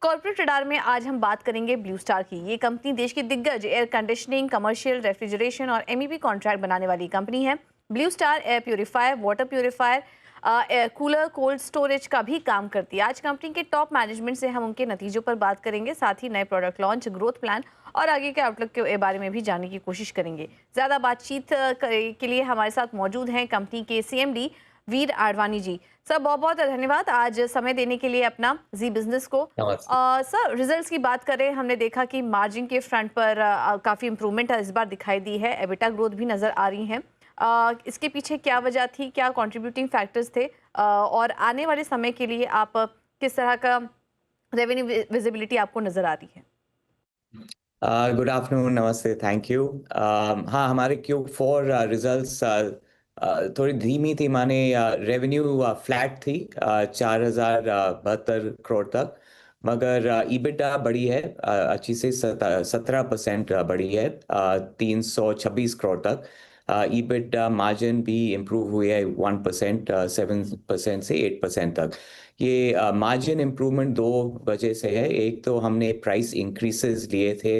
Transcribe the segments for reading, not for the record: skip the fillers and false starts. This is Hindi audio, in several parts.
कॉर्पोरेट रडार में आज हम बात करेंगे ब्लू स्टार की। ये कंपनी देश की दिग्गज एयर कंडीशनिंग, कमर्शियल रेफ्रिजरेशन और एमईपी कॉन्ट्रैक्ट बनाने वाली कंपनी है। Blue star air purifier, water purifier, air cooler, cold storage का भी काम करती है। आज कंपनी के टॉप मैनेजमेंट से हम उनके नतीजों पर बात करेंगे, साथ ही नए प्रोडक्ट लॉन्च, ग्रोथ प्लान और आगे के आउटलुक के बारे में भी जानने की कोशिश करेंगे। ज़्यादा बातचीत के लिए हमारे साथ मौजूद हैं कंपनी के सीएमडी वीर आडवाणी जी। सर, बहुत बहुत धन्यवाद आज समय देने के लिए अपना जी बिजनेस को। नमस्ते। सर, रिजल्ट्स की बात करें, हमने देखा कि मार्जिन के फ्रंट पर काफ़ी इंप्रूवमेंट इस बार दिखाई दी है, एबिटा ग्रोथ भी नज़र आ रही है। इसके पीछे क्या वजह थी, क्या कंट्रीब्यूटिंग फैक्टर्स थे, और आने वाले समय के लिए आप किस तरह का रेवेन्यू विजिबिलिटी आपको नज़र आ रही है? गुड आफ्टरनून, नमस्ते, थैंक यू। हाँ, हमारे Q4 रिजल्ट्स थोड़ी धीमी थी, माने रेवेन्यू फ्लैट थी 4,072 करोड़ तक, मगर ईबिटा बढ़ी है, अच्छी से 17% बढ़ी है 326 करोड़ तक। ईबिटा मार्जिन भी इम्प्रूव हुई है 1%, 7% से 8% तक। ये मार्जिन इम्प्रूवमेंट दो वजह से है। एक तो हमने प्राइस इंक्रीसेस लिए थे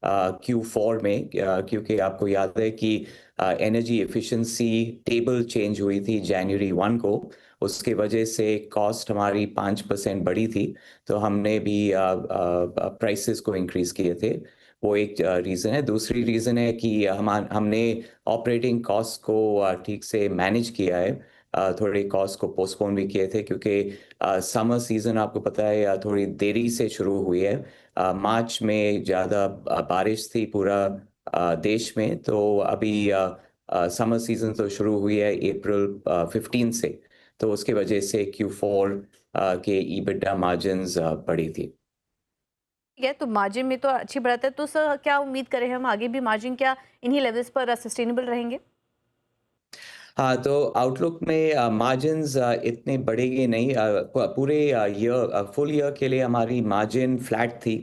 Q4 में, क्योंकि आपको याद है कि एनर्जी एफिशिएंसी टेबल चेंज हुई थी जनवरी 1 को। उसके वजह से कॉस्ट हमारी 5% बढ़ी थी, तो हमने भी प्राइसेस को इंक्रीज किए थे। वो एक रीज़न है। दूसरी रीज़न है कि हमने ऑपरेटिंग कॉस्ट को ठीक से मैनेज किया है। थोड़े कॉस्ट को पोस्टपोन भी किए थे, क्योंकि समर सीज़न आपको पता है थोड़ी देरी से शुरू हुई है। मार्च में ज़्यादा बारिश थी पूरा देश में, तो अभी समर सीज़न तो शुरू हुई है अप्रैल 15 से, तो उसके वजह से Q4 के ईबिटा मार्जिन्स बढ़ी थी। ठीक है, तो मार्जिन में तो अच्छी बढ़त है, तो सर क्या उम्मीद करें हम आगे भी मार्जिन क्या इन्हीं लेवल्स पर सस्टेनेबल रहेंगे? हाँ, तो आउटलुक में मार्जिन्स इतने बढ़ेंगे नहीं। पूरे फुल ईयर के लिए हमारी मार्जिन फ्लैट थी।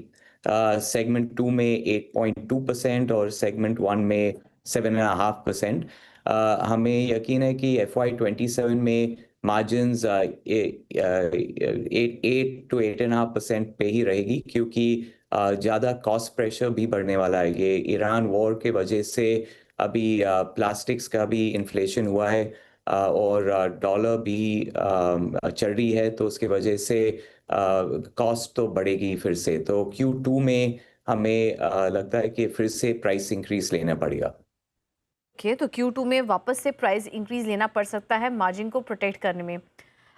सेगमेंट 2 में 8.2% और सेगमेंट 1 में 7.5%। हमें यकीन है कि FY27 में मार्जिन्स 8 to 8.5% पे ही रहेगी, क्योंकि ज़्यादा कॉस्ट प्रेशर भी बढ़ने वाला है। ये ईरान वॉर के वजह से अभी प्लास्टिक्स का भी इन्फ्लेशन हुआ है, और डॉलर भी चढ़ रही है, तो उसकी वजह से कॉस्ट तो बढ़ेगी फिर से। तो Q2 में हमें लगता है कि फिर से प्राइस इंक्रीज लेना पड़ेगा। ओके, तो Q2 में वापस से प्राइस इंक्रीज लेना पड़ सकता है मार्जिन को प्रोटेक्ट करने में।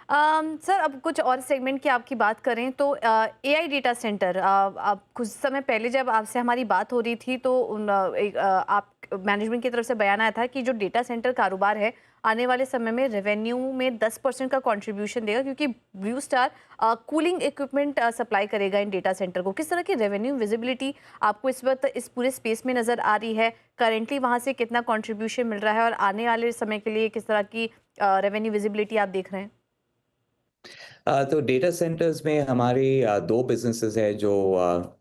सर, अब कुछ और सेगमेंट की आपकी बात करें तो एआई डेटा सेंटर, आप कुछ समय पहले जब आपसे हमारी बात हो रही थी तो आप मैनेजमेंट की तरफ से बयान आया था कि जो डेटा सेंटर कारोबार है आने वाले समय में रेवेन्यू में 10% का कंट्रीब्यूशन देगा, क्योंकि blue star cooling equipment supply करेगा इन डेटा सेंटर को। किस तरह की रेवेन्यू विजिबिलिटी आपको इस वक्त इस पूरे स्पेस में नज़र आ रही है? करेंटली वहाँ से कितना कंट्रीब्यूशन मिल रहा है और आने वाले समय के लिए किस तरह की रेवेन्यू विजिबिलिटी आप देख रहे हैं? तो डेटा सेंटर्स में हमारे दो बिजनेसेस है जो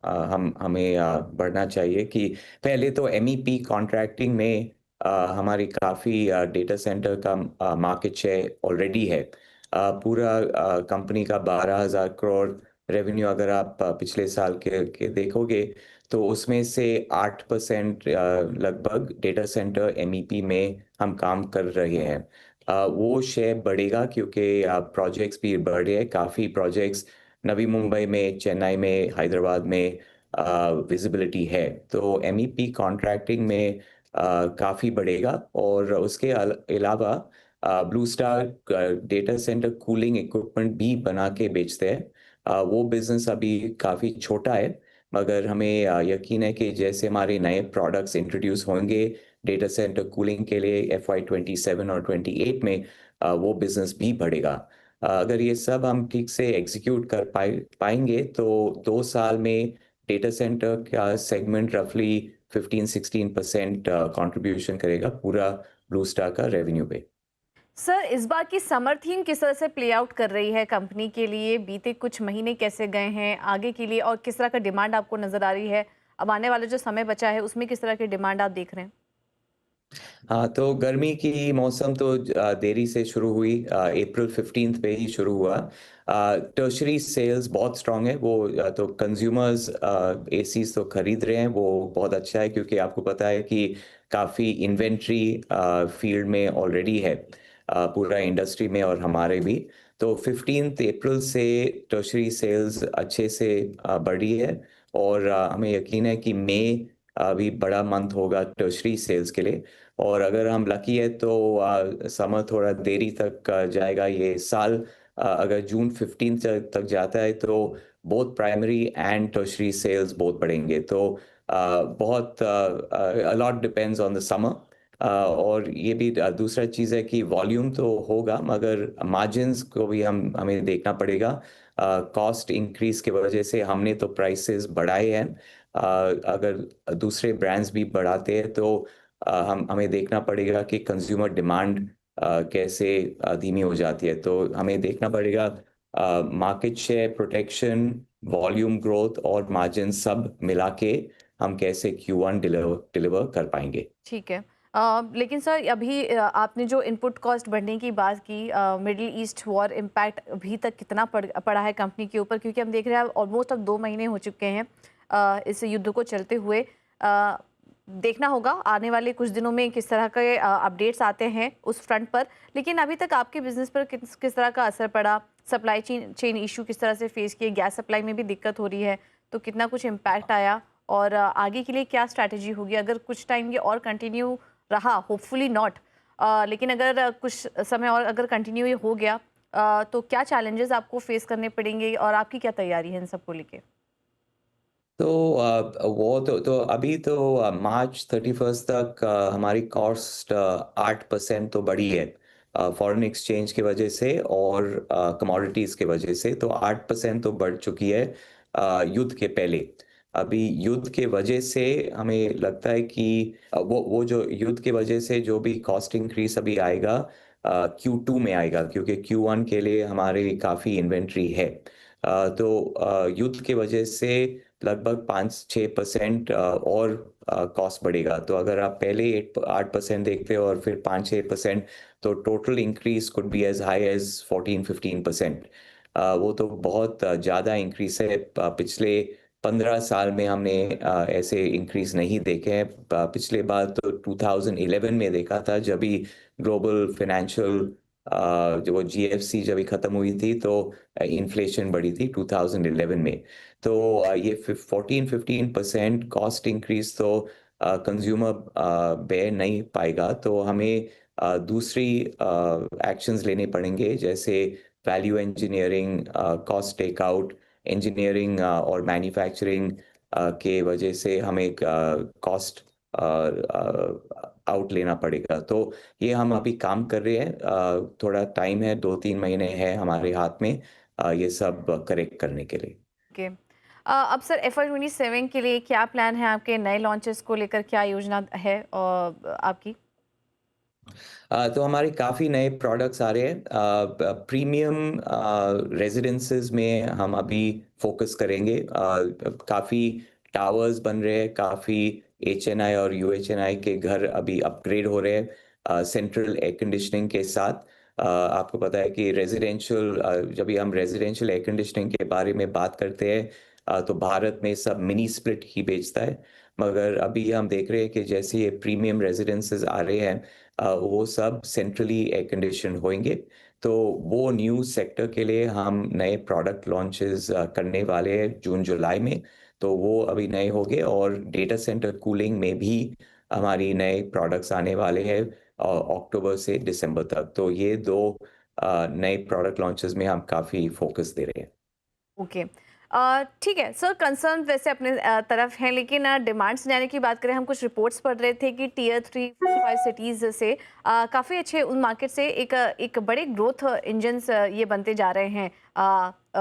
हमें बढ़ना चाहिए। कि पहले तो MEP कॉन्ट्रैक्टिंग में हमारी काफ़ी डेटा सेंटर का मार्केट शेयर ऑलरेडी है। पूरा कंपनी का 12,000 करोड़ रेवेन्यू अगर आप पिछले साल के देखोगे, तो उसमें से 8% लगभग डेटा सेंटर MEP में हम काम कर रहे हैं। वो शेयर बढ़ेगा, क्योंकि प्रोजेक्ट्स भी बढ़ रहे हैं। काफ़ी प्रोजेक्ट्स नवी मुंबई में, चेन्नई में, हैदराबाद में विजिबिलिटी है, तो MEP कॉन्ट्रैक्टिंग में काफ़ी बढ़ेगा। और उसके अलावा blue star data centre cooling equipment भी बना के बेचते हैं। वो बिजनेस अभी काफ़ी छोटा है, मगर हमें यकीन है कि जैसे हमारे नए प्रोडक्ट्स इंट्रोड्यूस होंगे डेटा सेंटर कूलिंग के लिए FY27 और 28 में, वो बिजनेस भी बढ़ेगा। अगर ये सब हम ठीक से एग्जीक्यूट कर पाएंगे, तो 2 साल में डेटा सेंटर का सेगमेंट रफली 15-16% कंट्रीब्यूशन करेगा पूरा ब्लू स्टार का रेवेन्यू पे। सर, इस बार की समर थीम किस तरह से प्ले आउट कर रही है कंपनी के लिए? बीते कुछ महीने कैसे गए हैं आगे के लिए, और किस तरह का डिमांड आपको नजर आ रही है? अब आने वाला जो समय बचा है उसमें किस तरह की डिमांड आप देख रहे हैं? हाँ, तो गर्मी की मौसम तो देरी से शुरू हुई, अप्रैल 15 पे ही शुरू हुआ। टर्शरी सेल्स बहुत स्ट्रांग है, वो तो कंज्यूमर्स एसीज तो खरीद रहे हैं, वो बहुत अच्छा है क्योंकि आपको पता है कि काफ़ी इन्वेंट्री फील्ड में ऑलरेडी है, पूरा इंडस्ट्री में और हमारे भी। तो 15 अप्रैल से टर्शरी सेल्स अच्छे से बढ़ी है, और हमें यकीन है कि मई अभी बड़ा मंथ होगा टर्शरी सेल्स के लिए। और अगर हम लकी है तो समर थोड़ा देरी तक जाएगा ये साल। अगर जून 15 तक जाता है तो both primary and tertiary sales बहुत बढ़ेंगे। तो बहुत a lot depends on the summer. और ये भी दूसरा चीज़ है कि वॉल्यूम तो होगा, मगर मार्जिन्स को भी हमें देखना पड़ेगा। कॉस्ट इंक्रीज की वजह से हमने तो प्राइसेस बढ़ाए हैं। अगर दूसरे ब्रांड्स भी बढ़ाते हैं तो हमें देखना पड़ेगा कि कंज्यूमर डिमांड कैसे धीमी हो जाती है। तो हमें देखना पड़ेगा market share protection, volume growth और मार्जिन सब मिला के हम कैसे Q1 डिलीवर कर पाएंगे। ठीक है। लेकिन सर अभी आपने जो इनपुट कॉस्ट बढ़ने की बात की, मिडिल ईस्ट वॉर इम्पैक्ट अभी तक कितना पड़ा है कंपनी के ऊपर, क्योंकि हम देख रहे हैं ऑलमोस्ट अब 2 महीने हो चुके हैं इस युद्ध को चलते हुए। अ, देखना होगा आने वाले कुछ दिनों में किस तरह के अपडेट्स आते हैं उस फ्रंट पर। लेकिन अभी तक आपके बिजनेस पर किस किस तरह का असर पड़ा, सप्लाई चेन चेन इशू किस तरह से फेस किए, गैस सप्लाई में भी दिक्कत हो रही है तो कितना कुछ इम्पैक्ट आया, और आगे के लिए क्या स्ट्रैटेजी होगी अगर कुछ टाइम ये और कंटिन्यू रहा, होपफुली नॉट, लेकिन अगर कुछ समय और अगर कंटिन्यू ये हो गया तो क्या चैलेंजेस आपको फेस करने पड़ेंगे और आपकी क्या तैयारी है इन सबको लेके? तो वो तो अभी तो मार्च 31 तक हमारी कॉस्ट 8% तो बढ़ी है, फॉरेन एक्सचेंज की वजह से और कमोडिटीज की वजह से। तो 8% तो बढ़ चुकी है युद्ध के पहले। अभी युद्ध के वजह से हमें लगता है कि वो जो युद्ध के वजह से जो भी कॉस्ट इंक्रीज अभी आएगा Q2 में आएगा, क्योंकि Q1 के लिए हमारे काफ़ी इन्वेंट्री है। तो युद्ध के वजह से लगभग 5-6% और कॉस्ट बढ़ेगा। तो अगर आप पहले 8% देखते हो और फिर 5-6%, तो total increase could be as high as 14-15%। वो तो बहुत ज़्यादा इंक्रीज है। पिछले 15 साल में हमने ऐसे इंक्रीज नहीं देखे हैं। पिछले बार तो 2011 में देखा था, जब भी ग्लोबल फाइनेंशियल जो वो GFC जब भी खत्म हुई थी, तो इन्फ्लेशन बढ़ी थी 2011 में। तो ये 14-15% कॉस्ट इंक्रीज तो कंज्यूमर बेयर नहीं पाएगा। तो हमें दूसरी एक्शंस लेने पड़ेंगे, जैसे value engineering, cost takeout, engineering और मैन्युफैक्चरिंग के वजह से हमें कॉस्ट आउट लेना पड़ेगा। तो ये हम अभी काम कर रहे हैं, थोड़ा टाइम है, 2-3 महीने है हमारे हाथ में ये सब करेक्ट करने के लिए। ओके। अब सर FY27 के लिए क्या प्लान है आपके, नए लॉन्चेस को लेकर क्या योजना है आपकी? तो हमारे काफ़ी नए प्रोडक्ट्स आ रहे हैं। प्रीमियम रेजिडेंसेस में हम अभी फोकस करेंगे। काफ़ी टावर्स बन रहे हैं, काफ़ी HNI और UHNI के घर अभी अपग्रेड हो रहे हैं सेंट्रल एयर कंडीशनिंग के साथ। आपको पता है कि रेजिडेंशियल, जब भी हम रेजिडेंशियल एयर कंडीशनिंग के बारे में बात करते हैं, तो भारत में सब मिनी स्प्लिट ही बेचता है। मगर अभी हम देख रहे हैं कि जैसे ये प्रीमियम रेजिडेंसेस आ रहे हैं, वो सब सेंट्रली एयर कंडीशन होंगे। तो वो न्यू सेक्टर के लिए हम नए प्रोडक्ट लॉन्चेस करने वाले हैं जून जुलाई में। तो वो अभी नए होंगे, और डेटा सेंटर कूलिंग में भी हमारी नए प्रोडक्ट्स आने वाले हैं अक्टूबर से दिसंबर तक। तो ये दो नए प्रोडक्ट लॉन्चेस में हम काफ़ी फोकस दे रहे हैं। ओके। ठीक है सर, कंसर्न वैसे अपने तरफ हैं, लेकिन डिमांड से जाने की बात करें, हम कुछ रिपोर्ट्स पढ़ रहे थे कि टियर 3, 4, 5 सिटीज़ से काफ़ी अच्छे उन मार्केट से एक बड़े ग्रोथ इंजन्स ये बनते जा रहे हैं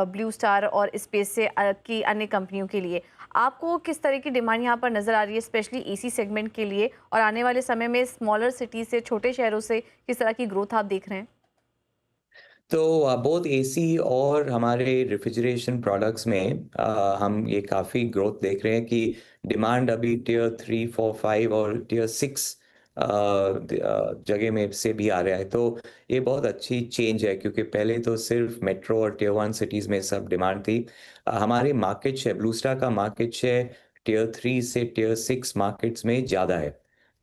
ब्लू स्टार और स्पेस से की अन्य कंपनियों के लिए। आपको किस तरह की डिमांड यहाँ पर नज़र आ रही है, स्पेशली एसी सेगमेंट के लिए, और आने वाले समय में स्मॉलर सिटीज़ से, छोटे शहरों से किस तरह की ग्रोथ आप देख रहे हैं? तो बहुत एसी और हमारे रेफ्रिजरेशन प्रोडक्ट्स में हम ये काफ़ी ग्रोथ देख रहे हैं कि डिमांड अभी टियर 3, 4, 5 और टियर 6 जगह में से भी आ रहा है। तो ये बहुत अच्छी चेंज है, क्योंकि पहले तो सिर्फ मेट्रो और टियर 1 सिटीज़ में सब डिमांड थी। हमारे मार्केट शेयर, ब्लू स्टार का मार्केट शेयर टियर 3 से टियर 6 मार्केट्स में ज़्यादा है।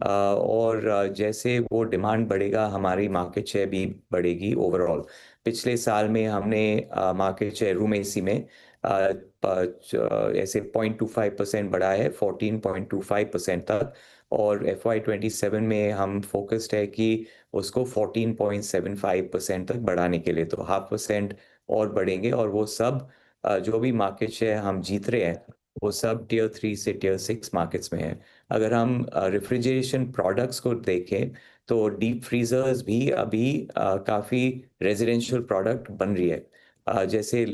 और जैसे वो डिमांड बढ़ेगा, हमारी मार्केट शेयर भी बढ़ेगी ओवरऑल। पिछले साल में हमने मार्केट शेयर रूम एसी में ऐसे 0.25% बढ़ा है 14.25% तक। और FY27 में हम फोकस्ड है कि उसको 14.75% तक बढ़ाने के लिए, तो 0.5% और बढ़ेंगे। और वो सब जो भी मार्केट शेयर हम जीत रहे हैं, वो सब टियर 3 से टियर 6 मार्केट्स में है। अगर हम रेफ्रिजरेशन प्रोडक्ट्स को देखें, तो डीप फ्रीजर्स भी अभी काफ़ी रेजिडेंशियल प्रोडक्ट बन रही है। जैसे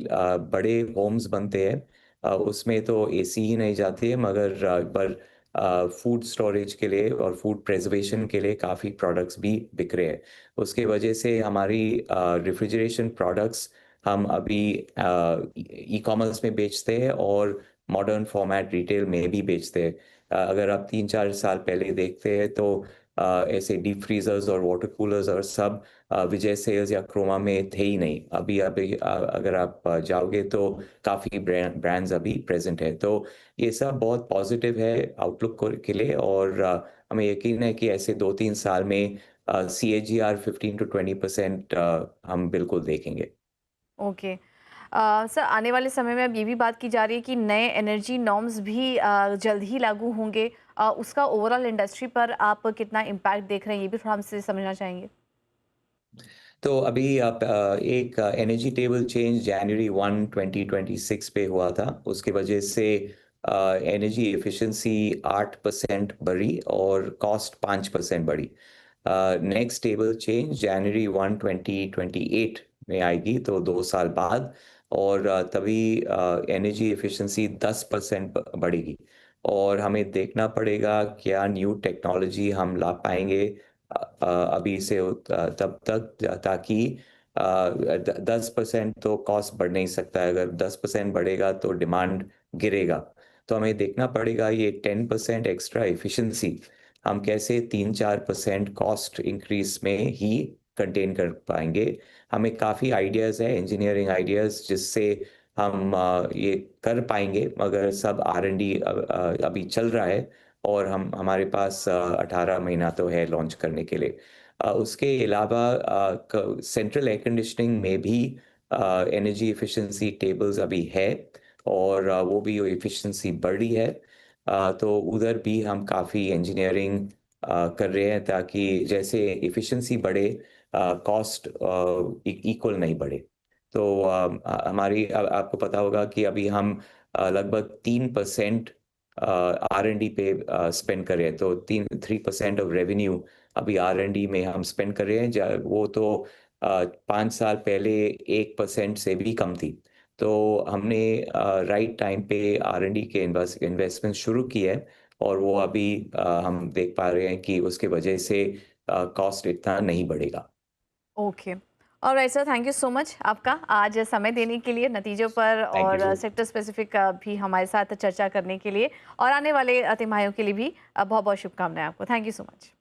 बड़े होम्स बनते हैं, उसमें तो एसी ही नहीं जाती है, मगर पर फूड स्टोरेज के लिए और फूड प्रिजर्वेशन के लिए काफ़ी प्रोडक्ट्स भी बिक रहे हैं। उसके वजह से हमारी रेफ्रिजरेशन प्रोडक्ट्स हम अभी ई कॉमर्स में बेचते हैं और मॉडर्न फॉर्मेट रिटेल में भी बेचते हैं। अगर आप 3-4 साल पहले देखते हैं, तो ऐसे डीप फ्रीजर्स और वाटर कूलर्स और सब विजय सेल्स या क्रोमा में थे ही नहीं। अभी अभी अगर आप जाओगे तो काफ़ी ब्रांड्स अभी प्रेजेंट है। तो ये सब बहुत पॉजिटिव है आउटलुक के लिए। और हमें यकीन है कि ऐसे 2-3 साल में CAGR 15 to 20% हम बिल्कुल देखेंगे। ओके। सर, आने वाले समय में अब ये भी बात की जा रही है कि नए एनर्जी नॉर्म्स भी जल्द ही लागू होंगे। उसका ओवरऑल इंडस्ट्री पर आप कितना इम्पैक्ट देख रहे हैं, ये भी थोड़ा हमसे समझना चाहेंगे। तो अभी आप एक एनर्जी टेबल चेंज जनवरी 1 2026 पे हुआ था। उसकी वजह से एनर्जी एफिशिएंसी 8% बढ़ी और कॉस्ट 5% बढ़ी। नेक्स्ट टेबल चेंज जनवरी 1 2028 में आएगी, तो 2 साल बाद। और तभी एनर्जी एफिशिएंसी 10% बढ़ेगी। और हमें देखना पड़ेगा क्या न्यू टेक्नोलॉजी हम ला पाएंगे अभी से तब तक, ताकि 10% तो कॉस्ट बढ़ नहीं सकता है। अगर 10% बढ़ेगा तो डिमांड गिरेगा। तो हमें देखना पड़ेगा ये 10% एक्स्ट्रा एफिशिएंसी हम कैसे 3-4% कॉस्ट इंक्रीज में ही कंटेन कर पाएंगे। हमें काफ़ी आइडियाज़ है, इंजीनियरिंग आइडियाज़, जिससे हम ये कर पाएंगे, मगर सब R&D अभी चल रहा है। और हम हमारे पास 18 महीना तो है लॉन्च करने के लिए। उसके अलावा सेंट्रल एयर कंडीशनिंग में भी एनर्जी एफिशिएंसी टेबल्स अभी है। और वो भी एफिशिएंसी बढ़ रही है। तो उधर भी हम काफ़ी इंजीनियरिंग कर रहे हैं, ताकि जैसे एफिशिएंसी बढ़े, कॉस्ट इक्वल नहीं बढ़े। तो आपको पता होगा कि अभी हम लगभग 3% R&D पे स्पेंड कर रहे हैं। तो 3% ऑफ रेवेन्यू अभी R&D में हम स्पेंड कर रहे हैं। वो तो 5 साल पहले 1% से भी कम थी। तो हमने राइट टाइम पे R&D के इन्वेस्टमेंट शुरू की है। और वो अभी हम देख पा रहे हैं कि उसके वजह से कॉस्ट इतना नहीं बढ़ेगा। Okay. Alright sir, thank you so much आपका आज समय देने के लिए, नतीजों पर थैंक और यू। सेक्टर स्पेसिफिक भी हमारे साथ चर्चा करने के लिए, और आने वाले तिमाहियों के लिए भी बहुत बहुत शुभकामनाएं आपको। Thank you so much.